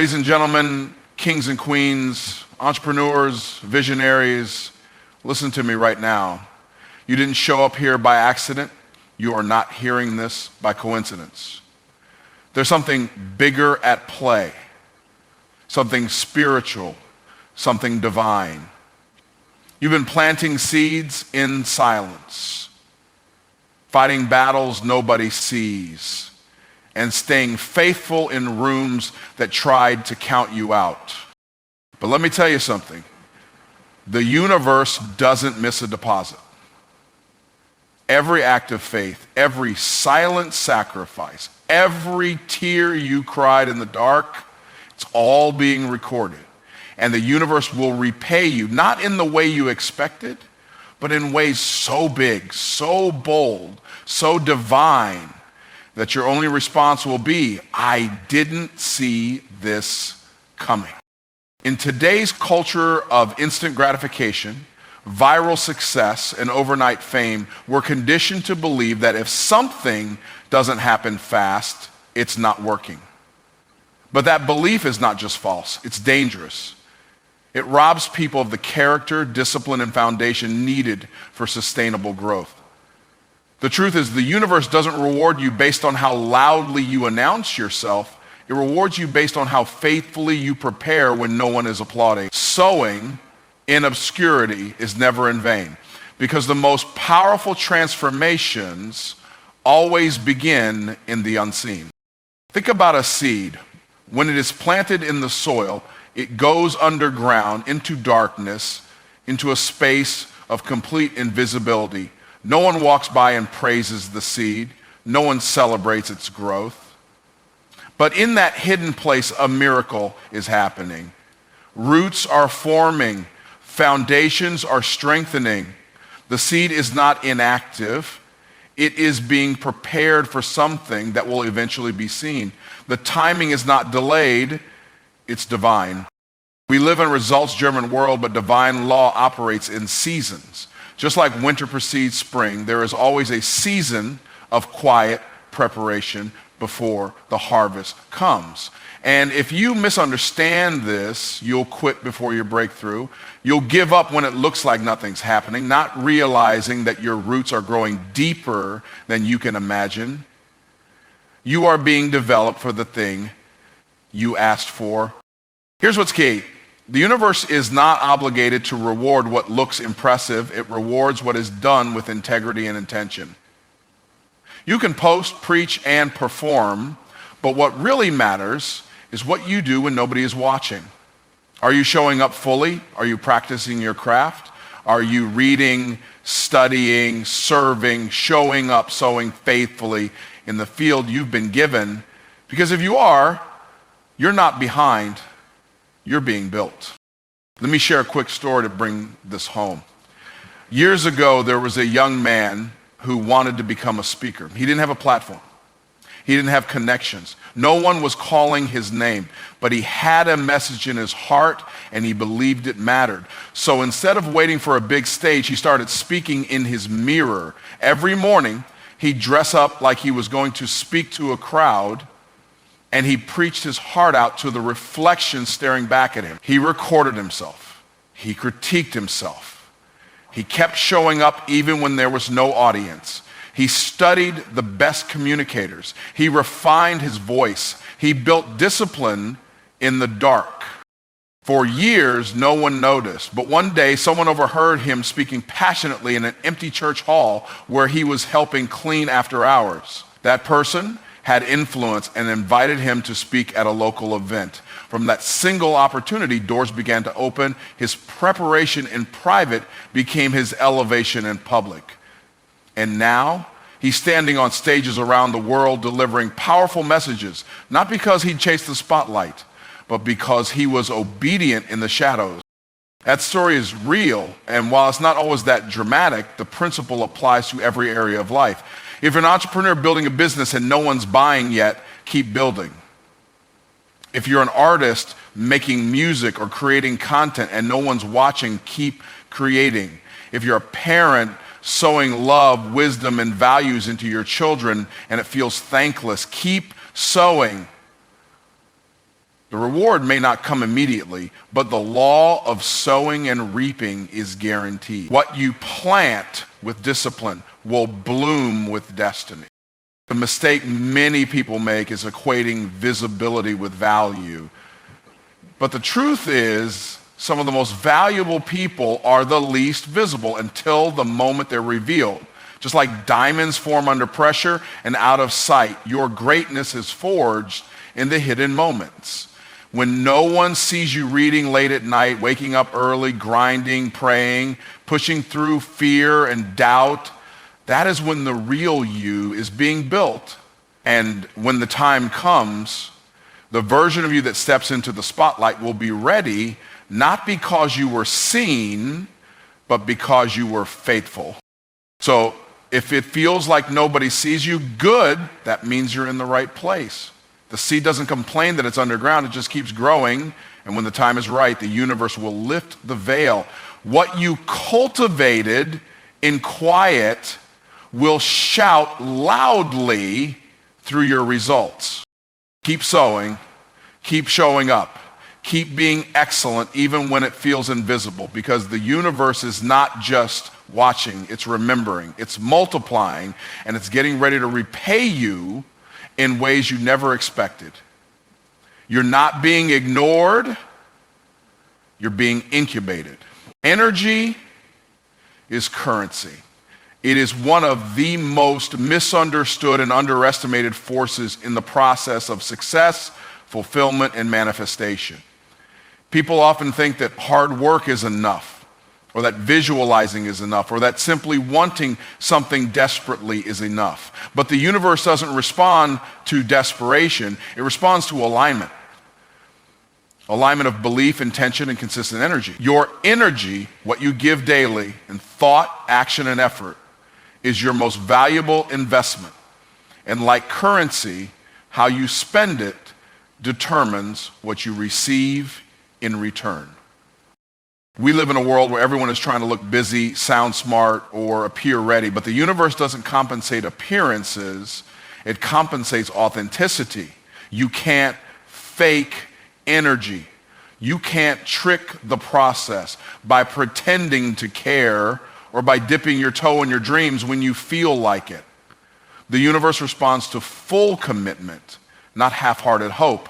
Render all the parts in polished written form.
Ladies and gentlemen, kings and queens, entrepreneurs, visionaries, listen to me right now. You didn't show up here by accident. You are not hearing this by coincidence. There's something bigger at play, something spiritual, something divine. You've been planting seeds in silence, fighting battles nobody sees, and staying faithful in rooms that tried to count you out. But let me tell you something. The universe doesn't miss a deposit. Every act of faith, every silent sacrifice, every tear you cried in the dark, it's all being recorded. And the universe will repay you, not in the way you expected, but in ways so big, so bold, so divine, that your only response will be, I didn't see this coming. In today's culture of instant gratification, viral success, and overnight fame, we're conditioned to believe that if something doesn't happen fast, it's not working. But that belief is not just false, it's dangerous. It robs people of the character, discipline, and foundation needed for sustainable growth. The truth is, the universe doesn't reward you based on how loudly you announce yourself. It rewards you based on how faithfully you prepare when no one is applauding. Sowing in obscurity is never in vain, because the most powerful transformations always begin in the unseen. Think about a seed. When it is planted in the soil, it goes underground into darkness, into a space of complete invisibility. No one walks by and praises the seed. No one celebrates its growth. But in that hidden place, a miracle is happening. Roots are forming. Foundations are strengthening. The seed is not inactive. It is being prepared for something that will eventually be seen. The timing is not delayed. It's divine. We live in a results-driven world, but divine law operates in seasons. Just like winter precedes spring, there is always a season of quiet preparation before the harvest comes. And if you misunderstand this, you'll quit before your breakthrough. You'll give up when it looks like nothing's happening, not realizing that your roots are growing deeper than you can imagine. You are being developed for the thing you asked for. Here's what's key. The universe is not obligated to reward what looks impressive. It rewards what is done with integrity and intention. You can post, preach, and perform, but what really matters is what you do when nobody is watching. Are you showing up fully? Are you practicing your craft? Are you reading, studying, serving, showing up, sowing faithfully in the field you've been given? Because if you are, you're not behind. You're being built. Let me share a quick story to bring this home. Years ago, there was a young man who wanted to become a speaker. He didn't have a platform. He didn't have connections. No one was calling his name, but he had a message in his heart and he believed it mattered. So instead of waiting for a big stage, he started speaking in his mirror. Every morning, he'd dress up like he was going to speak to a crowd, and he preached his heart out to the reflection staring back at him. He recorded himself. He critiqued himself. He kept showing up even when there was no audience. He studied the best communicators. He refined his voice. He built discipline in the dark. For years, no one noticed, but one day someone overheard him speaking passionately in an empty church hall where he was helping clean after hours. That person had influence and invited him to speak at a local event. From that single opportunity, doors began to open. His preparation in private became his elevation in public. And now, he's standing on stages around the world delivering powerful messages, not because he chased the spotlight, but because he was obedient in the shadows. That story is real, and while it's not always that dramatic, the principle applies to every area of life. If you're an entrepreneur building a business and no one's buying yet, keep building. If you're an artist making music or creating content and no one's watching, keep creating. If you're a parent sowing love, wisdom, and values into your children and it feels thankless, keep sowing. The reward may not come immediately, but the law of sowing and reaping is guaranteed. What you plant with discipline will bloom with destiny. The mistake many people make is equating visibility with value. But the truth is, some of the most valuable people are the least visible until the moment they're revealed. Just like diamonds form under pressure and out of sight, your greatness is forged in the hidden moments. When no one sees you reading late at night, waking up early, grinding, praying, pushing through fear and doubt, that is when the real you is being built. And when the time comes, the version of you that steps into the spotlight will be ready, not because you were seen, but because you were faithful. So if it feels like nobody sees you, good, that means you're in the right place. The seed doesn't complain that it's underground, it just keeps growing, and when the time is right, the universe will lift the veil. What you cultivated in quiet will shout loudly through your results. Keep sowing, keep showing up, keep being excellent even when it feels invisible, because the universe is not just watching, it's remembering, it's multiplying, and it's getting ready to repay you in ways you never expected. You're not being ignored, you're being incubated. Energy is currency. It is one of the most misunderstood and underestimated forces in the process of success, fulfillment, and manifestation. People often think that hard work is enough, or that visualizing is enough, or that simply wanting something desperately is enough. But the universe doesn't respond to desperation, it responds to alignment. Alignment of belief, intention, and consistent energy. Your energy, what you give daily in thought, action, and effort, is your most valuable investment. And like currency, how you spend it determines what you receive in return. We live in a world where everyone is trying to look busy, sound smart, or appear ready, but the universe doesn't compensate appearances, it compensates authenticity. You can't fake energy. You can't trick the process by pretending to care or by dipping your toe in your dreams when you feel like it. The universe responds to full commitment, not half-hearted hope.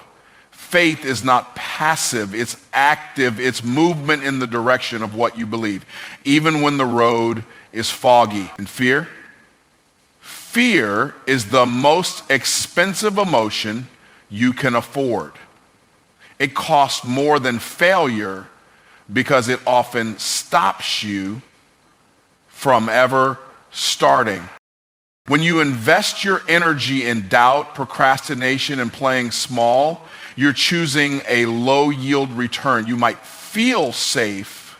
Faith is not passive, it's active, it's movement in the direction of what you believe, even when the road is foggy. And fear? Fear is the most expensive emotion you can afford. It costs more than failure because it often stops you from ever starting. When you invest your energy in doubt, procrastination, and playing small, you're choosing a low yield return. You might feel safe,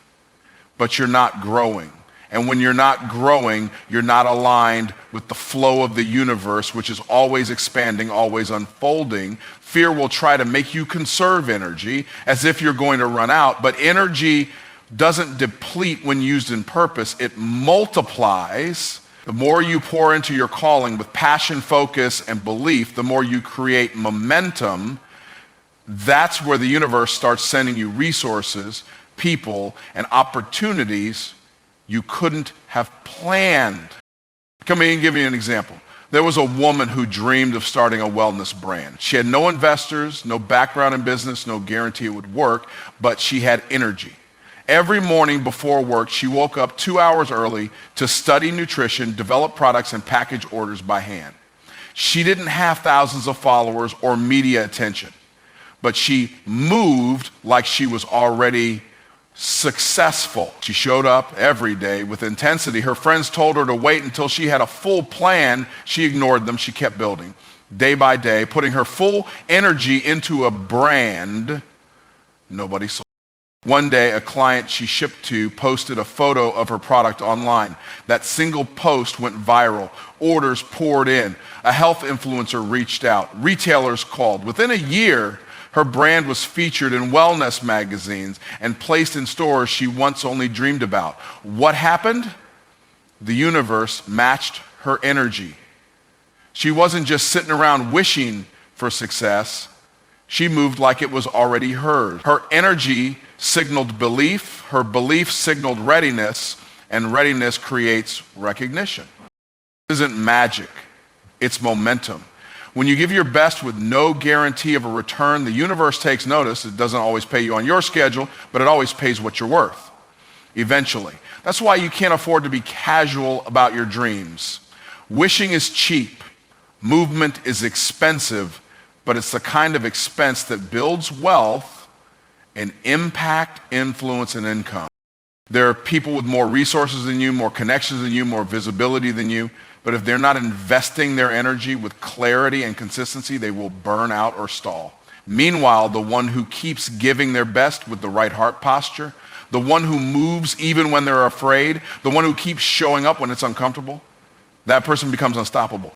but you're not growing. And when you're not growing, you're not aligned with the flow of the universe, which is always expanding, always unfolding. Fear will try to make you conserve energy as if you're going to run out, but energy doesn't deplete when used in purpose. It multiplies. The more you pour into your calling with passion, focus, and belief, the more you create momentum. That's where the universe starts sending you resources, people, and opportunities you couldn't have planned. Come here and give you an example. There was a woman who dreamed of starting a wellness brand. She had no investors, no background in business, no guarantee it would work, but she had energy. Every morning before work, she woke up 2 hours early to study nutrition, develop products, and package orders by hand. She didn't have thousands of followers or media attention, but she moved like she was already successful. She showed up every day with intensity. Her friends told her to wait until she had a full plan. She ignored them. She kept building day by day, putting her full energy into a brand nobody saw. One day, a client she shipped to posted a photo of her product online. That single post went viral. Orders poured in. A health influencer reached out. Retailers called. Within a year, her brand was featured in wellness magazines and placed in stores she once only dreamed about. What happened? The universe matched her energy. She wasn't just sitting around wishing for success. She moved like it was already hers. Her energy signaled belief, her belief signaled readiness, and readiness creates recognition. This isn't magic, it's momentum. When you give your best with no guarantee of a return, the universe takes notice. It doesn't always pay you on your schedule, but it always pays what you're worth, eventually. That's why you can't afford to be casual about your dreams. Wishing is cheap. Movement is expensive, but it's the kind of expense that builds wealth and impact, influence, and income. There are people with more resources than you, more connections than you, more visibility than you, but if they're not investing their energy with clarity and consistency, they will burn out or stall. Meanwhile, the one who keeps giving their best with the right heart posture, the one who moves even when they're afraid, the one who keeps showing up when it's uncomfortable, that person becomes unstoppable.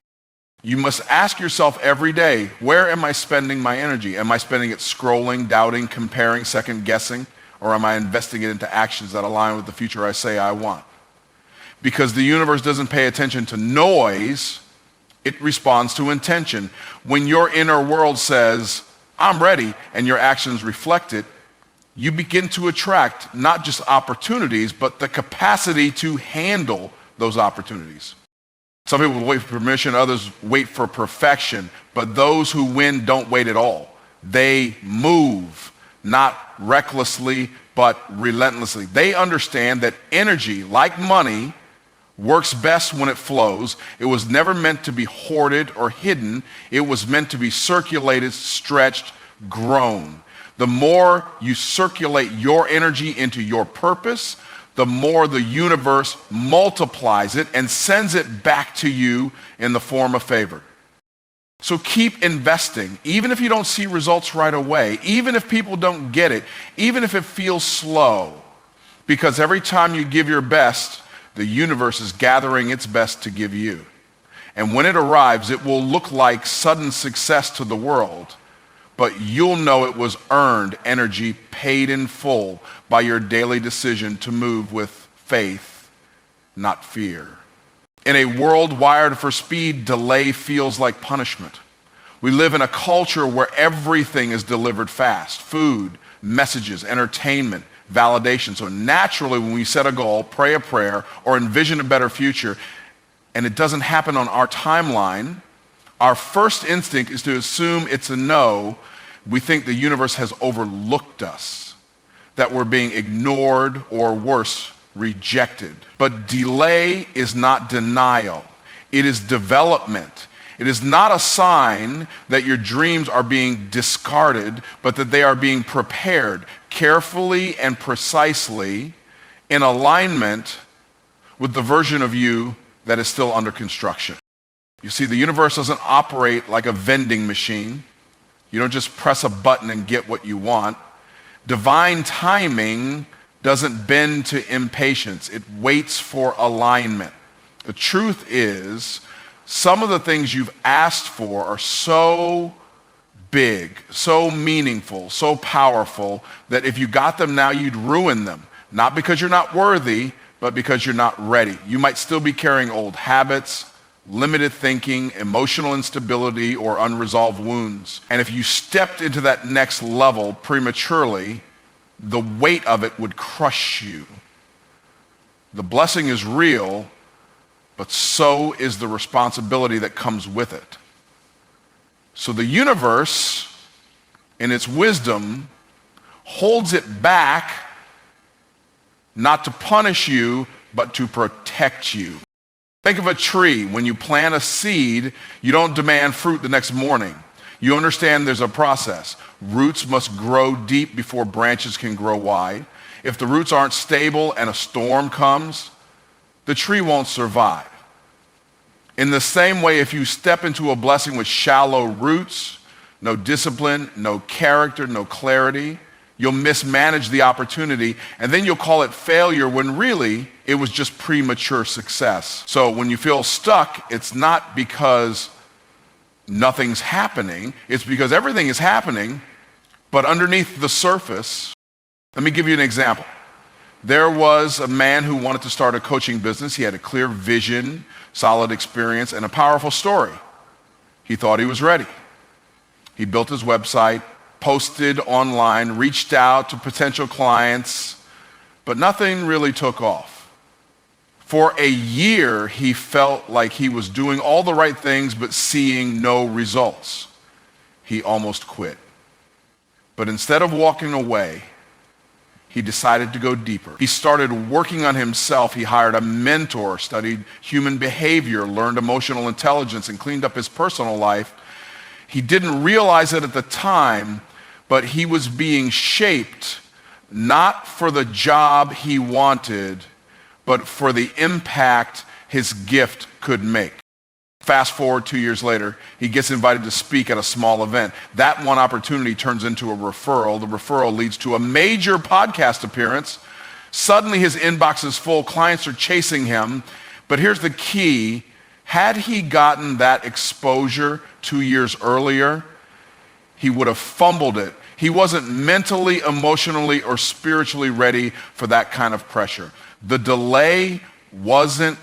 You must ask yourself every day, where am I spending my energy? Am I spending it scrolling, doubting, comparing, second guessing, or am I investing it into actions that align with the future I say I want? Because the universe doesn't pay attention to noise, it responds to intention. When your inner world says, I'm ready, and your actions reflect it, you begin to attract not just opportunities, but the capacity to handle those opportunities. Some people wait for permission, others wait for perfection, but those who win don't wait at all. They move, not recklessly, but relentlessly. They understand that energy, like money, works best when it flows. It was never meant to be hoarded or hidden. It was meant to be circulated, stretched, grown. The more you circulate your energy into your purpose, the more the universe multiplies it and sends it back to you in the form of favor. So keep investing, even if you don't see results right away, even if people don't get it, even if it feels slow, because every time you give your best, the universe is gathering its best to give you. And when it arrives, it will look like sudden success to the world, but you'll know it was earned energy paid in full by your daily decision to move with faith, not fear. In a world wired for speed, delay feels like punishment. We live in a culture where everything is delivered fast: food, messages, entertainment, validation. So naturally, when we set a goal, pray a prayer, or envision a better future, and it doesn't happen on our timeline, our first instinct is to assume it's a no. We think the universe has overlooked us, that we're being ignored, or worse, rejected. But delay is not denial. It is development. It is not a sign that your dreams are being discarded, but that they are being prepared carefully and precisely in alignment with the version of you that is still under construction. You see, the universe doesn't operate like a vending machine. You don't just press a button and get what you want. Divine timing doesn't bend to impatience. It waits for alignment. The truth is, some of the things you've asked for are so big, so meaningful, so powerful, that if you got them now, you'd ruin them. Not because you're not worthy, but because you're not ready. You might still be carrying old habits, limited thinking, emotional instability, or unresolved wounds. And if you stepped into that next level prematurely, the weight of it would crush you. The blessing is real, but so is the responsibility that comes with it. So the universe, in its wisdom, holds it back not to punish you, but to protect you. Think of a tree. When you plant a seed, you don't demand fruit the next morning. You understand there's a process. Roots must grow deep before branches can grow wide. If the roots aren't stable and a storm comes, the tree won't survive. In the same way, if you step into a blessing with shallow roots, no discipline, no character, no clarity, you'll mismanage the opportunity, and then you'll call it failure when really it was just premature success. So when you feel stuck, it's not because nothing's happening, it's because everything is happening, but underneath the surface. Let me give you an example. There was a man who wanted to start a coaching business. He had a clear vision, solid experience, and a powerful story. He thought he was ready. He built his website, posted online, reached out to potential clients, but nothing really took off. For a year, he felt like he was doing all the right things but seeing no results. He almost quit. But instead of walking away, he decided to go deeper. He started working on himself. He hired a mentor, studied human behavior, learned emotional intelligence, and cleaned up his personal life. He didn't realize it at the time, but he was being shaped not for the job he wanted, but for the impact his gift could make. Fast forward 2 years later, he gets invited to speak at a small event. That one opportunity turns into a referral. The referral leads to a major podcast appearance. Suddenly his inbox is full, clients are chasing him. But here's the key. Had he gotten that exposure 2 years earlier, he would have fumbled it. He wasn't mentally, emotionally, or spiritually ready for that kind of pressure. The delay wasn't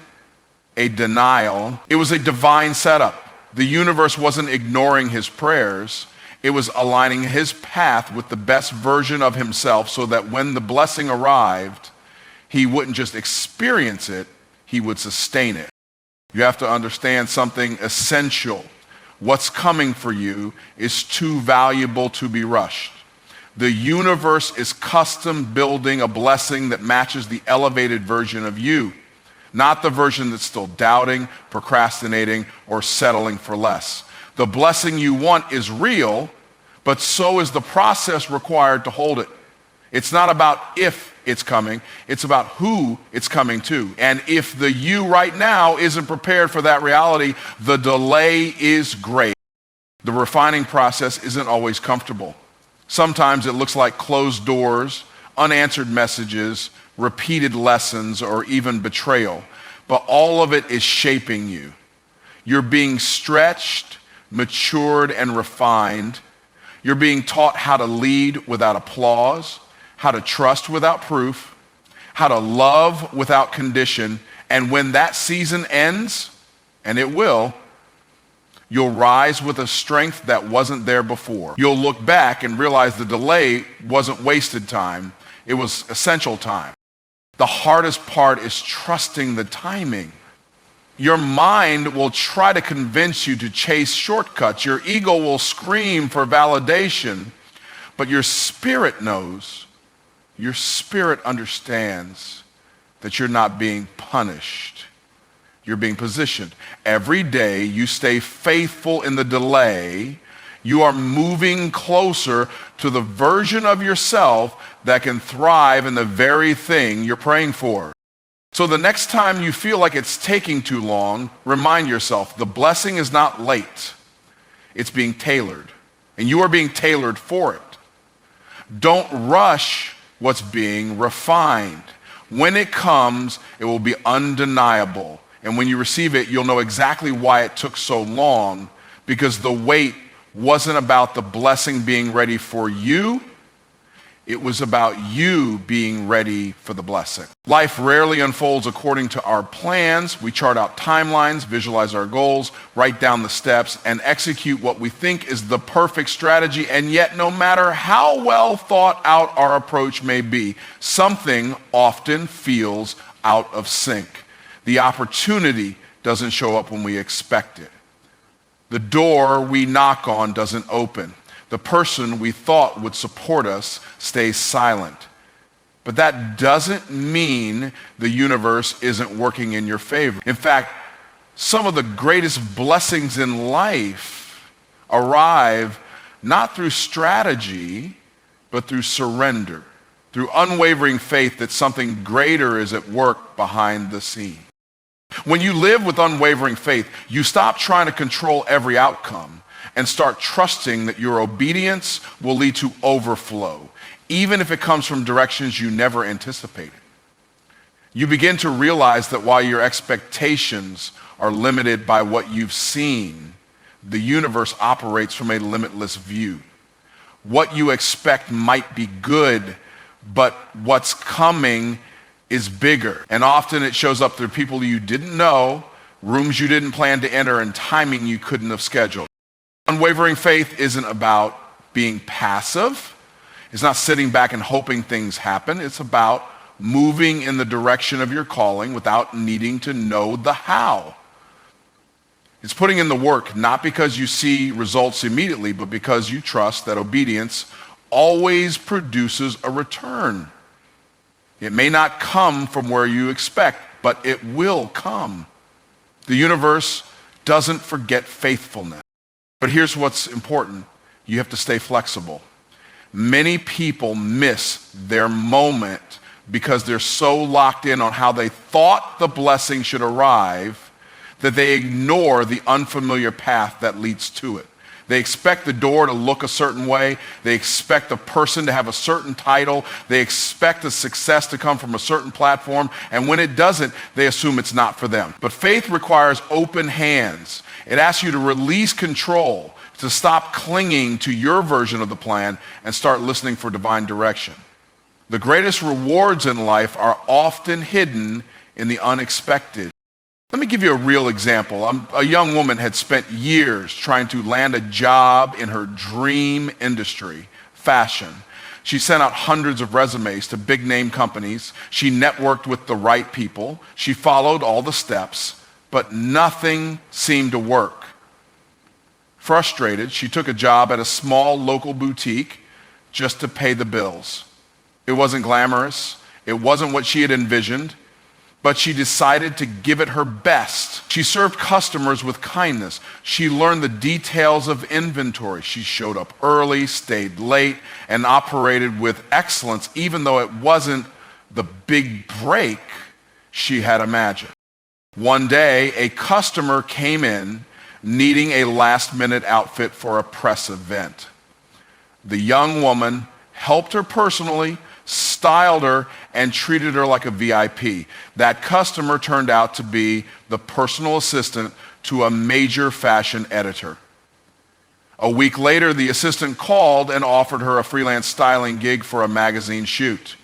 a denial. It was a divine setup. The universe wasn't ignoring his prayers. It was aligning his path with the best version of himself so that when the blessing arrived, he wouldn't just experience it, he would sustain it. You have to understand something essential. What's coming for you is too valuable to be rushed. The universe is custom building a blessing that matches the elevated version of you, not the version that's still doubting, procrastinating, or settling for less. The blessing you want is real, but so is the process required to hold it. It's not about if it's coming, it's about who it's coming to. And if the you right now isn't prepared for that reality, the delay is great. The refining process isn't always comfortable. Sometimes it looks like closed doors, unanswered messages, repeated lessons, or even betrayal. But all of it is shaping you. You're being stretched, matured, and refined. You're being taught how to lead without applause, how to trust without proof, how to love without condition. And when that season ends, and it will, you'll rise with a strength that wasn't there before. You'll look back and realize the delay wasn't wasted time. It was essential time. The hardest part is trusting the timing. Your mind will try to convince you to chase shortcuts. Your ego will scream for validation, but your spirit knows, your spirit understands that you're not being punished. You're being positioned. Every day you stay faithful in the delay, you are moving closer to the version of yourself that can thrive in the very thing you're praying for. So the next time you feel like it's taking too long, remind yourself, the blessing is not late. It's being tailored, and you are being tailored for it. Don't rush what's being refined. When it comes, it will be undeniable. And when you receive it, you'll know exactly why it took so long, because the wait wasn't about the blessing being ready for you. It was about you being ready for the blessing. Life rarely unfolds according to our plans. We chart out timelines, visualize our goals, write down the steps, and execute what we think is the perfect strategy. And yet, no matter how well thought out our approach may be, something often feels out of sync. The opportunity doesn't show up when we expect it. The door we knock on doesn't open. The person we thought would support us stays silent. But that doesn't mean the universe isn't working in your favor. In fact, some of the greatest blessings in life arrive not through strategy, but through surrender, through unwavering faith that something greater is at work behind the scene. When you live with unwavering faith, you stop trying to control every outcome and start trusting that your obedience will lead to overflow, even if it comes from directions you never anticipated. You begin to realize that while your expectations are limited by what you've seen, the universe operates from a limitless view. What you expect might be good, but what's coming is bigger. And often it shows up through people you didn't know, rooms you didn't plan to enter, and timing you couldn't have scheduled. Unwavering faith isn't about being passive. It's not sitting back and hoping things happen. It's about moving in the direction of your calling without needing to know the how. It's putting in the work, not because you see results immediately, but because you trust that obedience always produces a return. It may not come from where you expect, but it will come. The universe doesn't forget faithfulness. But here's what's important. You have to stay flexible. Many people miss their moment because they're so locked in on how they thought the blessing should arrive that they ignore the unfamiliar path that leads to it. They expect the door to look a certain way. They expect the person to have a certain title. They expect the success to come from a certain platform. And when it doesn't, they assume it's not for them. But faith requires open hands. It asks you to release control, to stop clinging to your version of the plan and start listening for divine direction. The greatest rewards in life are often hidden in the unexpected. Let me give you a real example. A young woman had spent years trying to land a job in her dream industry, fashion. She sent out hundreds of resumes to big name companies. She networked with the right people. She followed all the steps, but nothing seemed to work. Frustrated, she took a job at a small local boutique just to pay the bills. It wasn't glamorous. It wasn't what she had envisioned. But she decided to give it her best. She served customers with kindness. She learned the details of inventory. She showed up early, stayed late, and operated with excellence, even though it wasn't the big break she had imagined. One day, a customer came in needing a last-minute outfit for a press event. The young woman helped her personally, styled her, and treated her like a VIP. That customer turned out to be the personal assistant to a major fashion editor. A week later, the assistant called and offered her a freelance styling gig for a magazine shoot.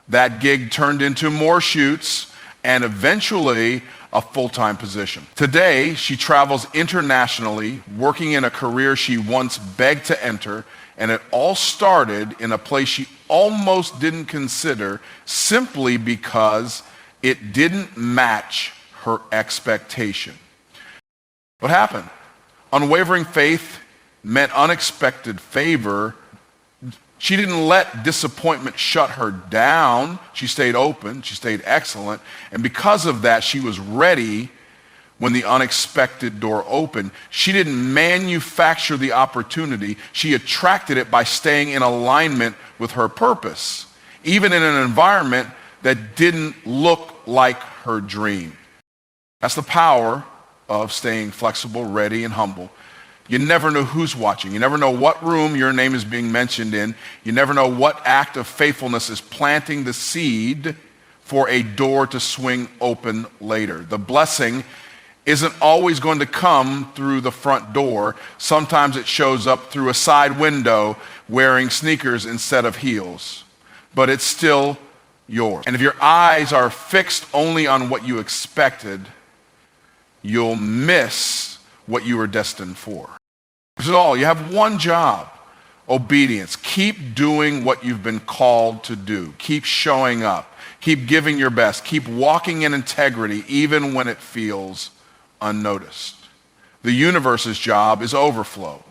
That gig turned into more shoots and eventually a full-time position. Today, she travels internationally, working in a career she once begged to enter, and it all started in a place she almost didn't consider simply because it didn't match her expectation. What happened? Unwavering faith meant unexpected favor. She didn't let disappointment shut her down. She stayed open. She stayed excellent. And because of that, she was ready when the unexpected door opened. She didn't manufacture the opportunity. She attracted it by staying in alignment with her purpose, even in an environment that didn't look like her dream. That's the power of staying flexible, ready, and humble. You never know who's watching. You never know what room your name is being mentioned in. You never know what act of faithfulness is planting the seed for a door to swing open later. The blessing isn't always going to come through the front door. Sometimes it shows up through a side window wearing sneakers instead of heels. But it's still yours. And if your eyes are fixed only on what you expected, you'll miss what you were destined for. This is all. You have one job: obedience. Keep doing what you've been called to do. Keep showing up. Keep giving your best. Keep walking in integrity even when it feels unnoticed. The universe's job is overflow.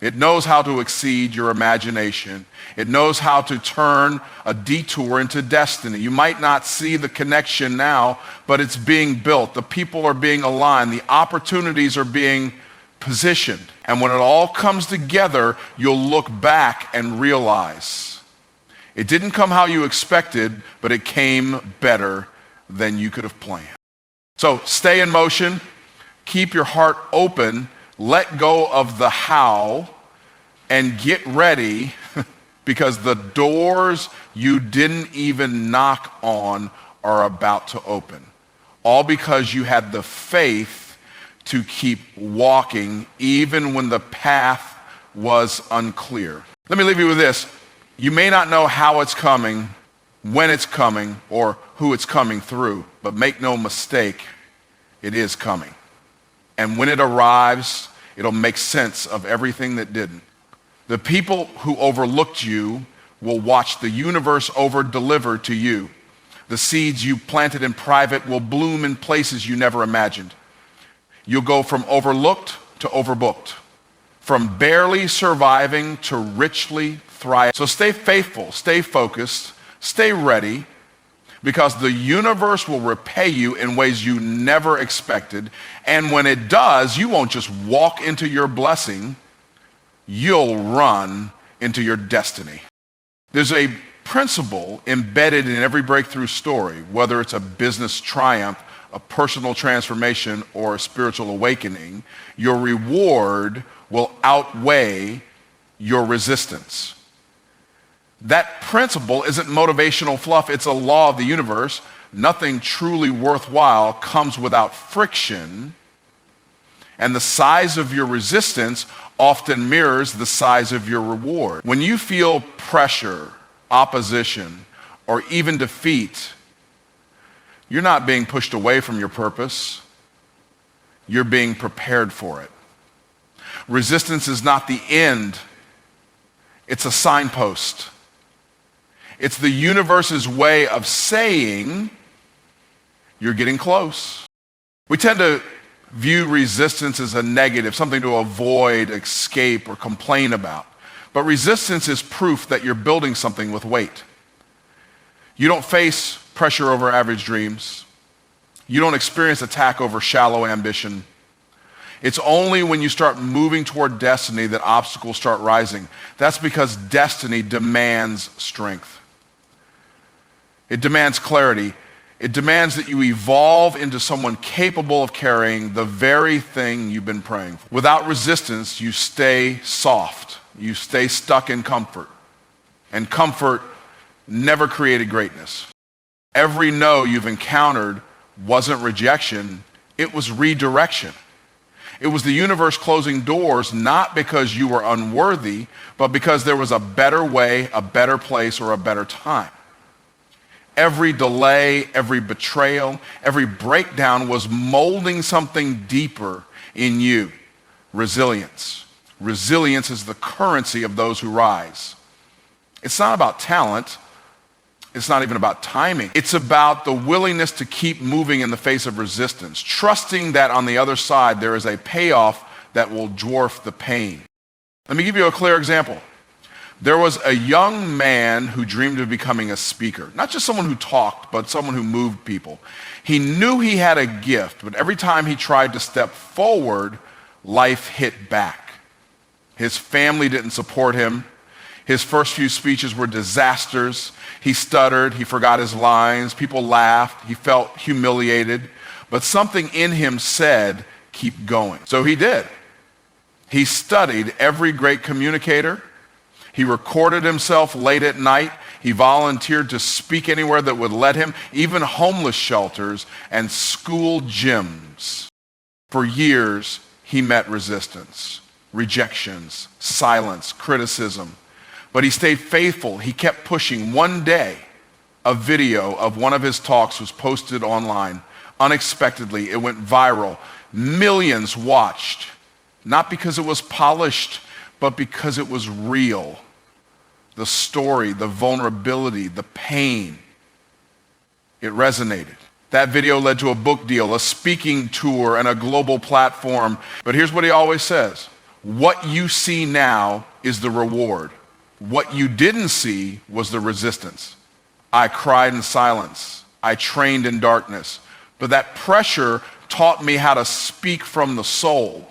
It knows how to exceed your imagination. It knows how to turn a detour into destiny. You might not see the connection now, but it's being built. The people are being aligned. The opportunities are being positioned. And when it all comes together, you'll look back and realize it didn't come how you expected, but it came better than you could have planned. So stay in motion, keep your heart open, let go of the how, and get ready because the doors you didn't even knock on are about to open. All because you had the faith to keep walking even when the path was unclear. Let me leave you with this. You may not know how it's coming, when it's coming, or who it's coming through, but make no mistake, it is coming. And when it arrives, it'll make sense of everything that didn't. The people who overlooked you will watch the universe over-deliver to you. The seeds you planted in private will bloom in places you never imagined. You'll go from overlooked to overbooked, from barely surviving to richly thriving. So stay faithful, stay focused, stay ready, because the universe will repay you in ways you never expected. And when it does, you won't just walk into your blessing, you'll run into your destiny. There's a principle embedded in every breakthrough story, whether it's a business triumph, a personal transformation, or a spiritual awakening. Your reward will outweigh your resistance. That principle isn't motivational fluff, it's a law of the universe. Nothing truly worthwhile comes without friction, and the size of your resistance often mirrors the size of your reward. When you feel pressure, opposition, or even defeat, you're not being pushed away from your purpose. You're being prepared for it. Resistance is not the end. It's a signpost. It's the universe's way of saying you're getting close. We tend to view resistance as a negative, something to avoid, escape, or complain about. But resistance is proof that you're building something with weight. You don't face pressure over average dreams. You don't experience attack over shallow ambition. It's only when you start moving toward destiny that obstacles start rising. That's because destiny demands strength. It demands clarity. It demands that you evolve into someone capable of carrying the very thing you've been praying for. Without resistance, you stay soft. You stay stuck in comfort. And comfort never created greatness. Every no you've encountered wasn't rejection, it was redirection. It was the universe closing doors, not because you were unworthy, but because there was a better way, a better place, or a better time. Every delay, every betrayal, every breakdown was molding something deeper in you. Resilience. Resilience is the currency of those who rise. It's not about talent. It's not even about timing. It's about the willingness to keep moving in the face of resistance, trusting that on the other side there is a payoff that will dwarf the pain. Let me give you a clear example. There was a young man who dreamed of becoming a speaker, not just someone who talked, but someone who moved people. He knew he had a gift, but every time he tried to step forward, life hit back. His family didn't support him. His first few speeches were disasters. He stuttered, he forgot his lines, people laughed, he felt humiliated, but something in him said, keep going. So he did. He studied every great communicator. He recorded himself late at night. He volunteered to speak anywhere that would let him, even homeless shelters and school gyms. For years, he met resistance, rejections, silence, criticism. But he stayed faithful. He kept pushing. One day, a video of one of his talks was posted online. Unexpectedly, it went viral. Millions watched, not because it was polished, but because it was real. The story, the vulnerability, the pain, it resonated. That video led to a book deal, a speaking tour, and a global platform. But here's what he always says. What you see now is the reward. What you didn't see was the resistance. I cried in silence. I trained in darkness. But that pressure taught me how to speak from the soul.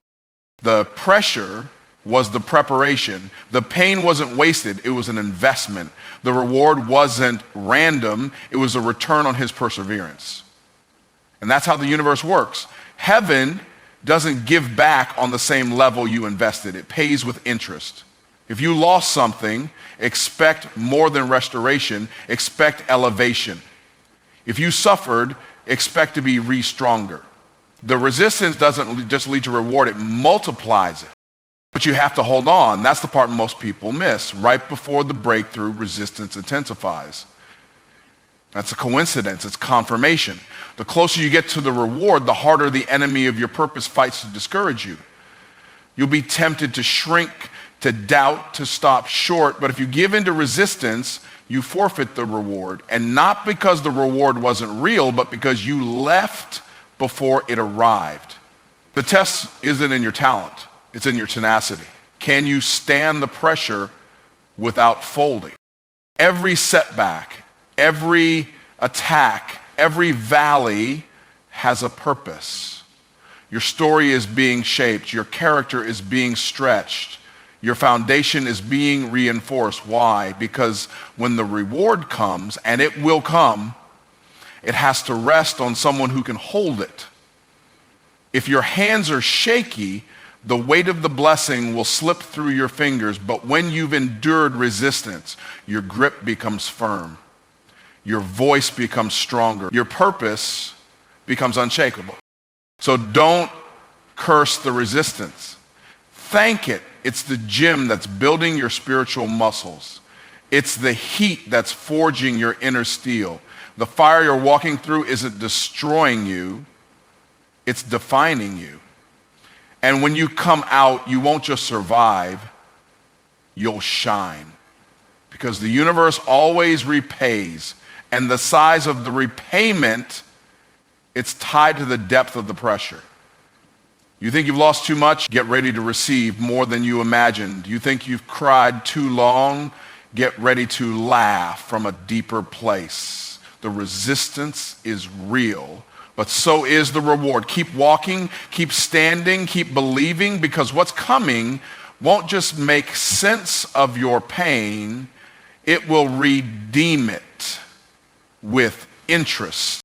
The pressure was the preparation. The pain wasn't wasted. It was an investment. The reward wasn't random. It was a return on his perseverance. And that's how the universe works. Heaven doesn't give back on the same level you invested. It pays with interest. If you lost something, expect more than restoration, expect elevation. If you suffered, expect to be re-stronger. The resistance doesn't just lead to reward, it multiplies it. But you have to hold on. That's the part most people miss. Right before the breakthrough, resistance intensifies. That's a coincidence, it's confirmation. The closer you get to the reward, the harder the enemy of your purpose fights to discourage you. You'll be tempted to shrink, to doubt, to stop short. But if you give into resistance, you forfeit the reward. And not because the reward wasn't real, but because you left before it arrived. The test isn't in your talent, it's in your tenacity. Can you stand the pressure without folding? Every setback, every attack, every valley has a purpose. Your story is being shaped, your character is being stretched, your foundation is being reinforced. Why? Because when the reward comes, and it will come, it has to rest on someone who can hold it. If your hands are shaky, the weight of the blessing will slip through your fingers, but when you've endured resistance, your grip becomes firm. Your voice becomes stronger. Your purpose becomes unshakable. So don't curse the resistance. Thank it. It's the gym that's building your spiritual muscles. It's the heat that's forging your inner steel. The fire you're walking through isn't destroying you, it's defining you. And when you come out, you won't just survive, you'll shine. Because the universe always repays. And the size of the repayment, it's tied to the depth of the pressure. You think you've lost too much? Get ready to receive more than you imagined. You think you've cried too long? Get ready to laugh from a deeper place. The resistance is real, but so is the reward. Keep walking, keep standing, keep believing, because what's coming won't just make sense of your pain, it will redeem it with interest.